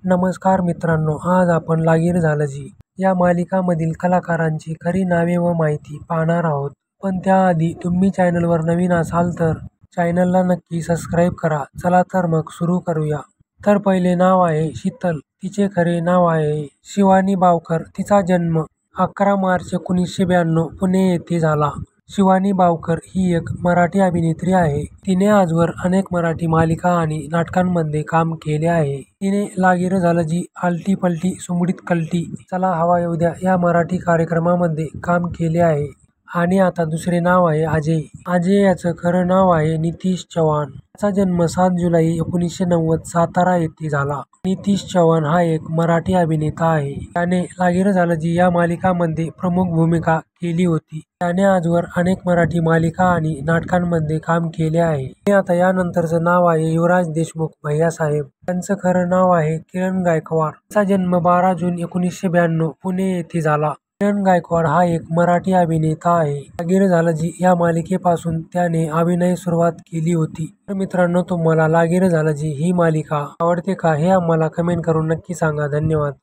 नमस्कार मित्रांनो, आज आपण लागीर झालं जी या मालिकामधील कलाकारांची खरी नावे व माहिती पाहणार आहोत. पण त्याआधी तुम्ही चॅनलवर नवीन असाल तर चॅनलला नक्की सबस्क्राईब करा. चला तर मग सुरू करूया. तर पहिले नाव आहे शीतल. तिचे खरे नाव आहे शिवानी बावकर. तिचा जन्म 11 मार्च 1992 पुणे येथे झाला. शिवानी बावकर ही एक मराठी अभिनेत्री आहे. तिने आजवर अनेक मराठी मालिका आणि नाटकांमध्ये काम केले आहे. तिने लागीर झालं जी, आलटी पलटी, सुमडीत कलटी, चला हवा येऊ द्या या मराठी कार्यक्रमामध्ये काम केले आहे. आणि आता दुसरे नाव आहे अजय. अजय याचं खरं नाव आहे नितीश चव्हाण. त्याचा जन्म 7 जुलै 1990 सातारा येथे झाला. नितीश चव्हाण हा एक मराठी अभिनेता आहे. त्याने लागीर झालं जी या मालिकामध्ये प्रमुख भूमिका केली होती. त्याने आजवर अनेक मराठी मालिका आणि नाटकांमध्ये काम केले आहे. आणि आता यानंतरचं नाव आहे युवराज देशमुख भैयासाहेब. त्यांचं खरं नाव आहे किरण गायकवाड. त्याचा जन्म 12 जून 1992 पुणे येथे झाला. किरण गायकवाड हा एक मराठी अभिनेता आहे. लागीर झालं जी या मालिकेपासून त्याने अभिनय सुरुवात केली होती. तर मित्रांनो, तुम्हाला लागीर झालं जी ही मालिका आवडते का हे आम्हाला कमेंट करून नक्की सांगा. धन्यवाद.